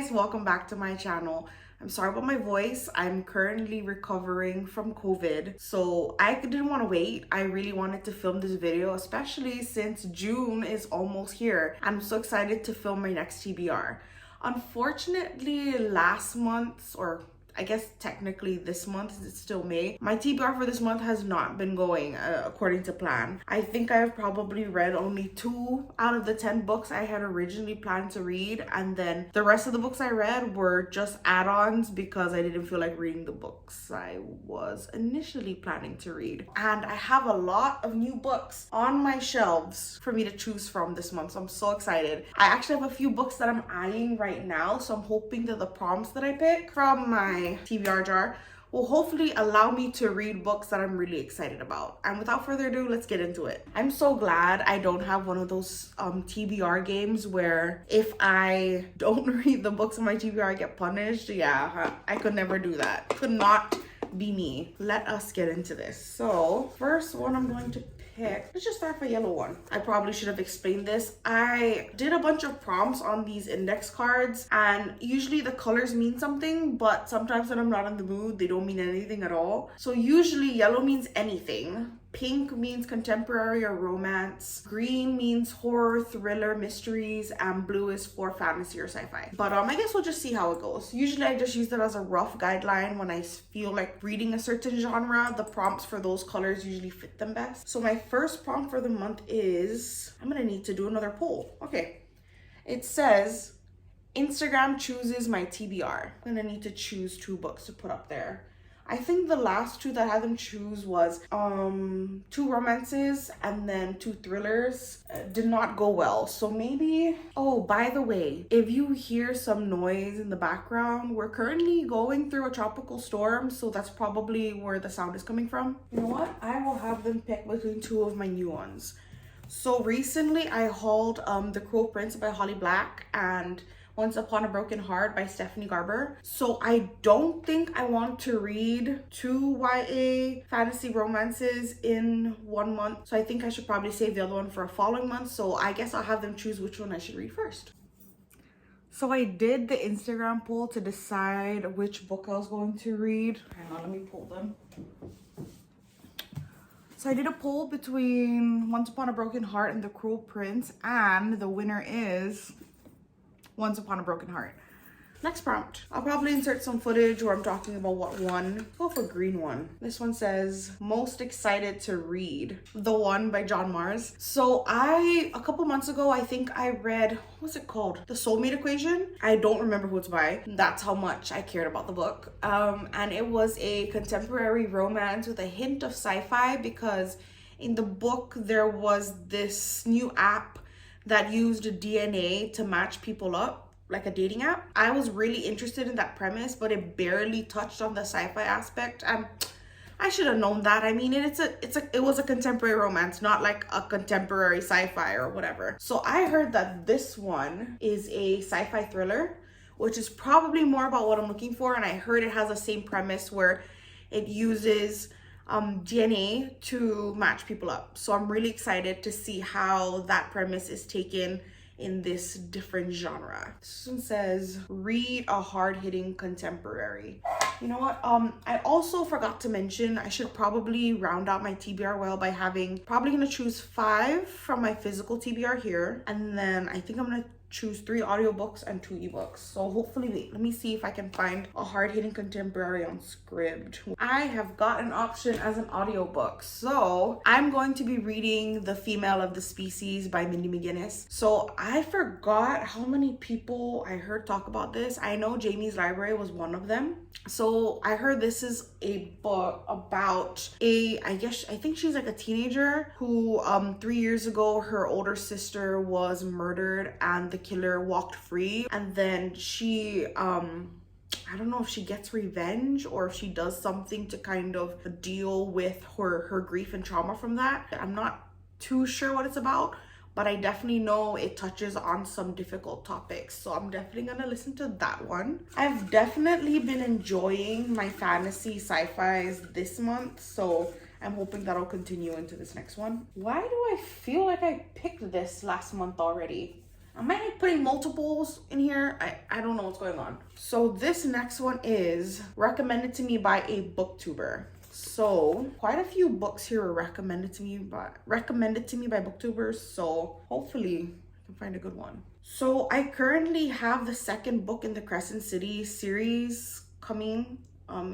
guys, welcome back to my channel. I'm sorry about my voice. I'm currently recovering from COVID, so I didn't want to wait. I really wanted to film this video, especially since June is almost here. I'm so excited to film my next TBR. Unfortunately, last month, or I guess technically this month, it's still May, my TBR for this month has not been going according to plan. I think I've probably read only 2 out of the 10 books I had originally planned to read, and then the rest of the books I read were just add-ons because I didn't feel like reading the books I was initially planning to read. And I have a lot of new books on my shelves for me to choose from this month, so I'm so excited. I actually have a few books that I'm eyeing right now, so I'm hoping that the prompts that I pick from my TBR jar will hopefully allow me to read books that I'm really excited about. And without further ado, let's get into it. I'm so glad I don't have one of those TBR games where if I don't read the books in my TBR, I get punished. Yeah, I could never do that. Could not be me. Let us get into this. So first one I'm going to pick, let's just start with a yellow one. I probably should have explained this. I did a bunch of prompts on these index cards, and usually the colors mean something, but sometimes when I'm not in the mood, they don't mean anything at all. So usually yellow means anything. Pink means contemporary or romance. Green means horror, thriller, mysteries, and blue is for fantasy or sci-fi. But I guess we'll just see how it goes. Usually I just use it as a rough guideline when I feel like reading a certain genre. The prompts for those colors usually fit them best. So my first prompt for the month is, I'm gonna need to do another poll. Okay, it says, Instagram chooses my TBR. I'm gonna need to choose 2 books to put up there. I think the last 2 that I had them choose was 2 romances and then 2 thrillers. Did not go well. So maybe, oh, by the way, if you hear some noise in the background, we're currently going through a tropical storm, so that's probably where the sound is coming from. You know what? I will have them pick between 2 of my new ones. So recently I hauled The Cruel Prince by Holly Black and Once Upon a Broken Heart by Stephanie Garber. So I don't think I want to read 2 YA fantasy romances in 1 month. So I think I should probably save the other one for a following month. So I guess I'll have them choose which one I should read first. So I did the Instagram poll to decide which book I was going to read. Hang on, let me pull them. So I did a poll between Once Upon a Broken Heart and The Cruel Prince, and the winner is Once Upon a Broken Heart. Next prompt. I'll probably insert some footage where I'm talking about what one. Go for green one. This one says, most excited to read. The One by John Mars. So a couple months ago, I think I read, what's it called? The Soulmate Equation. I don't remember who it's by. That's how much I cared about the book. And it was a contemporary romance with a hint of sci-fi, because in the book, there was this new app that used DNA to match people up, like a dating app. I was really interested in that premise, but it barely touched on the sci-fi aspect, and I should have known that. I mean, it was a contemporary romance, not like a contemporary sci-fi or whatever. So I heard that this one is a sci-fi thriller, which is probably more about what I'm looking for, and I heard it has the same premise where it uses DNA to match people up. So I'm really excited to see how that premise is taken in this different genre. This one says, read a hard-hitting contemporary. You know what? I also forgot to mention, I should probably round out my TBR well by probably gonna choose 5 from my physical TBR here. And then I think I'm gonna choose 3 audiobooks and 2 ebooks. So hopefully, wait, let me see if I can find a hard-hitting contemporary on Scribd. I have got an option as an audiobook. So I'm going to be reading The Female of the Species by Mindy McGinnis. So I forgot how many people I heard talk about this. I know Jamie's Library was one of them. So I heard this is a book about I think she's like a teenager who 3 years ago, her older sister was murdered and the killer walked free, and then she I don't know if she gets revenge or if she does something to kind of deal with her grief and trauma from that. I'm not too sure what it's about, but I definitely know it touches on some difficult topics. So I'm definitely gonna listen to that one. I've definitely been enjoying my fantasy sci-fis this month, so I'm hoping that'll continue into this next one. Why do I feel like I picked this last month already? Am I putting multiples in here? I don't know what's going on. So this next one is recommended to me by a booktuber. So quite a few books here were recommended to me by booktubers. So hopefully I can find a good one. So I currently have the second book in the Crescent City series coming.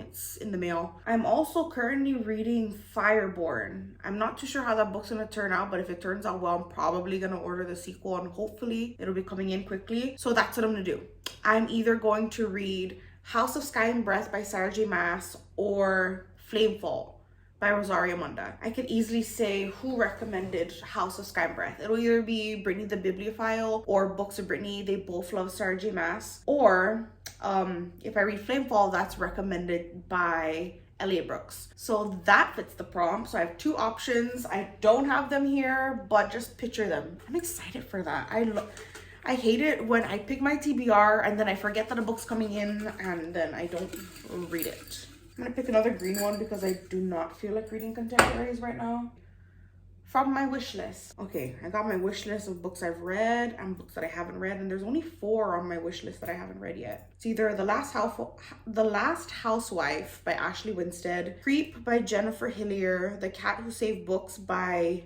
It's in the mail. I'm also currently reading Fireborn. I'm not too sure how that book's gonna turn out, but if it turns out well, I'm probably gonna order the sequel and hopefully it'll be coming in quickly. So that's what I'm gonna do. I'm either going to read House of Sky and Breath by Sarah J Maas or Flamefall by Rosario Munda. I could easily say who recommended House of Sky and Breath. It'll either be Brittany the Bibliophile or Books of Brittany. They both love Sarah J Maas. Or if I read Flamefall, that's recommended by Elliot Brooks. So that fits the prompt. So I have two options. I don't have them here, but just picture them. I'm excited for that. I hate it when I pick my TBR and then I forget that a book's coming in and then I don't read it. I'm gonna pick another green one because I do not feel like reading contemporaries right now. From my wish list. Okay, I got my wish list of books I've read and books that I haven't read, and there's only 4 on my wish list that I haven't read yet. It's either The Last Housewife by Ashley Winstead, Creep by Jennifer Hillier, The Cat Who Saved Books by,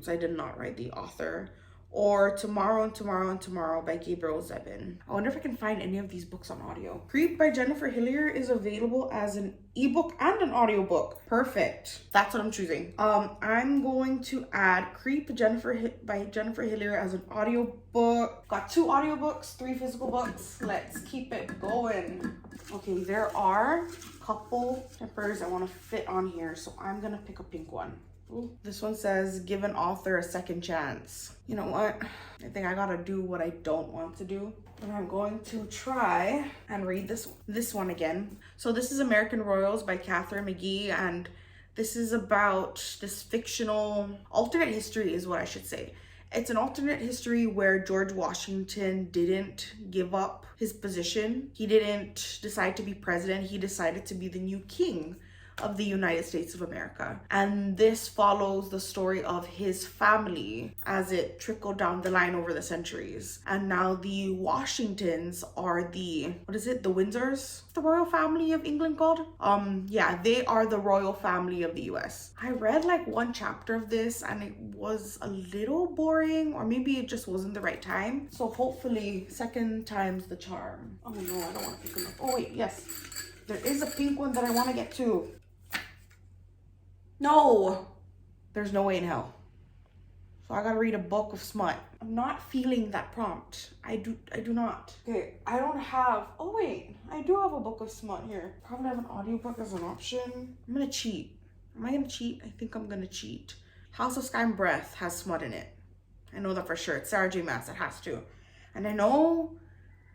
I did not write the author, or Tomorrow and Tomorrow and Tomorrow by Gabriel Zevin. I wonder if I can find any of these books on audio. Creep by Jennifer Hillier is available as an ebook and an audiobook. Perfect. That's what I'm choosing. I'm going to add Creep by Jennifer Hillier as an audiobook. Got 2 audiobooks, 3 physical books. Let's keep it going. Okay, there are a couple peppers I want to fit on here, so I'm gonna pick a pink one. Ooh, this one says, give an author a second chance. You know what? I think I gotta do what I don't want to do. And I'm going to try and read this one again. So this is American Royals by Catherine McGee, and this is about this fictional alternate history is what I should say. It's an alternate history where George Washington didn't give up his position. He didn't decide to be president. He decided to be the new king of the United States of America. And this follows the story of his family as it trickled down the line over the centuries. And now the Washingtons are the Windsors? The royal family of England called? Yeah, they are the royal family of the US. I read like 1 chapter of this and it was a little boring, or maybe it just wasn't the right time. So hopefully second time's the charm. Oh no, I don't want to pick them up. Oh wait, yes. There is a pink one that I want to get too. No, there's no way in hell. So I gotta read a book of smut. I'm not feeling that prompt. I do not. Okay, I don't have, oh wait, I do have a book of smut here. Probably have an audiobook as an option. I'm gonna cheat. Am I gonna cheat? I think I'm gonna cheat. House of Sky and Breath has smut in it. I know that for sure. It's Sarah J Maas, it has to. And I know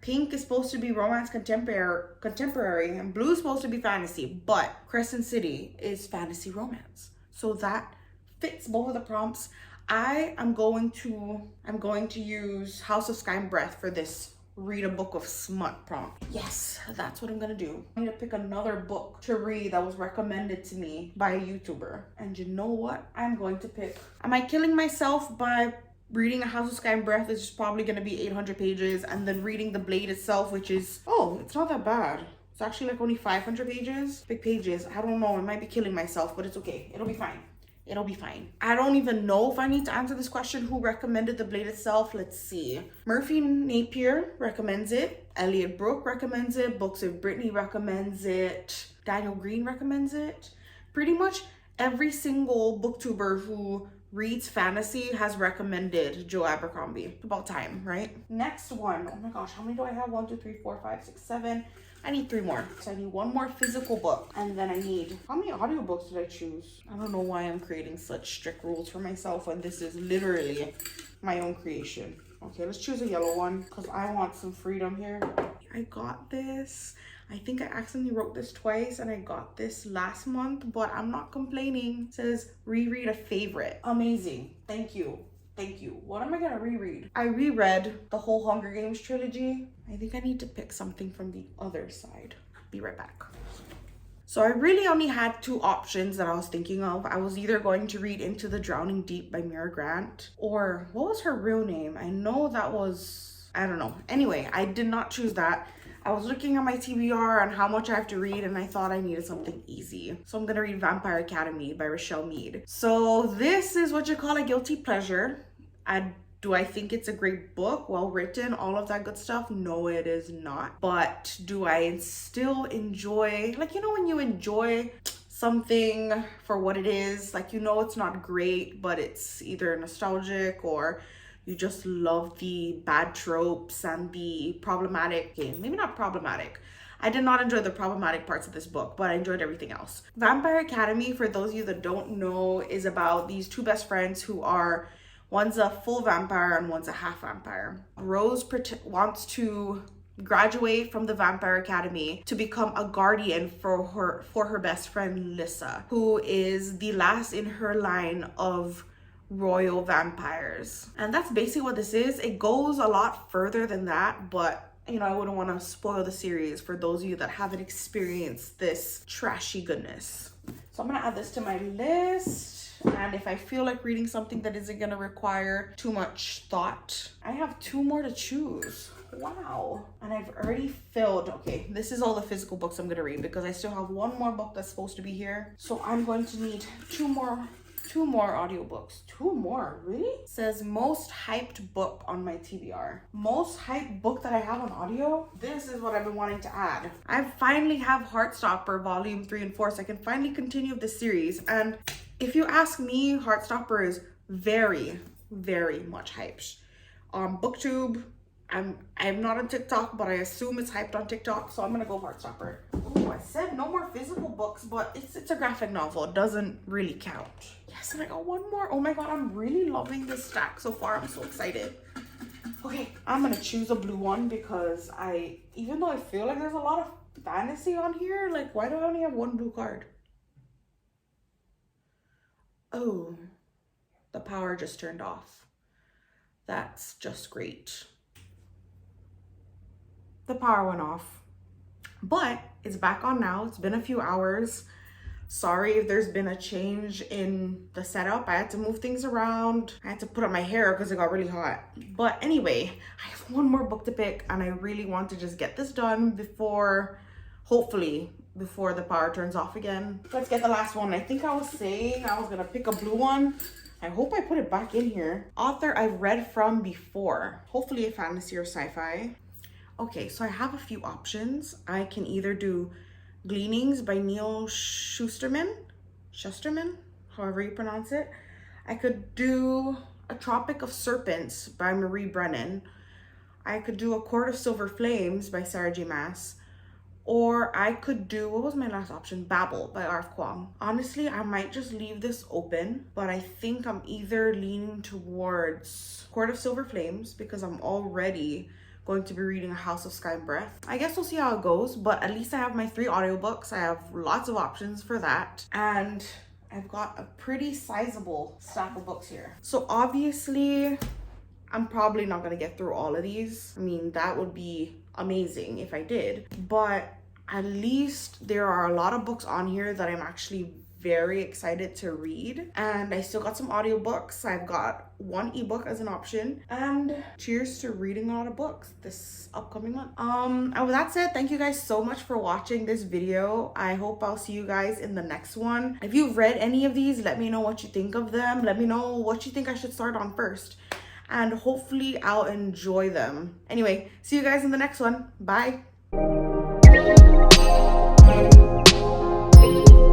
pink is supposed to be romance contemporary, and blue is supposed to be fantasy, but Crescent City is fantasy romance. So that fits both of the prompts. I'm going to use House of Sky and Breath for this read a book of smut prompt. Yes, that's what I'm gonna do. I need to pick another book to read that was recommended to me by a YouTuber. And you know what? I'm going to pick. Am I killing myself by reading A House of Sky and Breath, is probably going to be 800 pages, and then reading The Blade itself, which is, oh, it's not that bad. It's actually like only 500 pages. Big pages. I don't know. I might be killing myself, but it's okay. It'll be fine. It'll be fine. I don't even know if I need to answer this question. Who recommended The Blade itself? Let's see. Murphy Napier recommends it. Elliot Brooke recommends it. Books of Brittany recommends it. Daniel Green recommends it. Pretty much every single booktuber who reads fantasy has recommended Joe Abercrombie. About time, right? Next one. Oh my gosh, how many do I have? 1, 2, 3, 4, 5, 6, 7. I need 3 more. So I need 1 more physical book. And then I need, how many audiobooks did I choose? I don't know why I'm creating such strict rules for myself when this is literally my own creation. Okay, let's choose a yellow one because I want some freedom here. I got this. I think I accidentally wrote this twice and I got this last month, but I'm not complaining. It says reread a favorite. Amazing. Thank you. Thank you. What am I gonna reread? I reread the whole Hunger Games trilogy. I think I need to pick something from the other side. Be right back. So I really only had two options that I was thinking of. I was either going to read Into the Drowning Deep by Mira Grant, or what was her real name? I know that was, I don't know. Anyway, I did not choose that. I was looking at my TBR and how much I have to read, and I thought I needed something easy. So I'm gonna read Vampire Academy by Rochelle Mead. So this is what you call a guilty pleasure. Do I think it's a great book, well written, all of that good stuff? No, it is not. But do I still enjoy, like, you know, when you enjoy something for what it is, like, you know, it's not great, but it's either nostalgic or you just love the bad tropes and the problematic, okay, maybe not problematic. I did not enjoy the problematic parts of this book, but I enjoyed everything else. Vampire Academy, for those of you that don't know, is about these two best friends who are, one's a full vampire and one's a half vampire. Rose wants to graduate from the Vampire Academy to become a guardian for her best friend Lissa, who is the last in her line of royal vampires. And that's basically what this is. It goes a lot further than that, but you know, I wouldn't want to spoil the series for those of you that haven't experienced this trashy goodness. So I'm gonna add this to my list. And if I feel like reading something that isn't gonna require too much thought, I have two more to choose. Wow. And I've already filled, okay, this is all the physical books I'm gonna read because I still have one more book that's supposed to be here. So I'm going to need two more audiobooks. Two more, really? It says most hyped book on my TBR. Most hyped book that I have on audio? This is what I've been wanting to add. I finally have Heartstopper volume 3 and 4, so I can finally continue this series. And if you ask me, Heartstopper is very, very much hyped. On BookTube, I'm not on TikTok, but I assume it's hyped on TikTok, so I'm gonna go Heartstopper. Oh, I said no more physical books, but it's a graphic novel. It doesn't really count. Yes, and I got one more. Oh my god, I'm really loving this stack so far. I'm so excited. Okay, I'm gonna choose a blue one because even though I feel like there's a lot of fantasy on here, like why do I only have one blue card? Oh, the power just turned off. That's just great. The power went off, but it's back on now. It's been a few hours. Sorry if there's been a change in the setup. I had to move things around. I had to put up my hair because it got really hot. But anyway, I have one more book to pick and I really want to just get this done before, hopefully, before the power turns off again. Let's get the last one. I think I was saying I was gonna pick a blue one. I hope I put it back in here. Author I've read from before. Hopefully a fantasy or sci-fi. Okay, so I have a few options. I can either do Gleanings by Neil Shusterman, however you pronounce it. I could do A Tropic of Serpents by Marie Brennan. I could do A Court of Silver Flames by Sarah J. Maas. Or I could do, what was my last option? Babel by R.F. Kwong. Honestly, I might just leave this open, but I think I'm either leaning towards Court of Silver Flames because I'm already going to be reading A House of Sky and Breath. I guess we'll see how it goes, but at least I have my 3 audiobooks. I have lots of options for that. And I've got a pretty sizable stack of books here. So obviously, I'm probably not gonna get through all of these. I mean, that would be amazing if I did, but at least there are a lot of books on here that I'm actually very excited to read. And I still got some audiobooks. I've got one ebook as an option, and cheers to reading a lot of books this upcoming month. And with that said, thank you guys so much for watching this video. I hope I'll see you guys in the next one. If you've read any of these, let me know what you think of them. Let me know what you think I should start on first, and hopefully I'll enjoy them. Anyway, see you guys in the next one. Bye.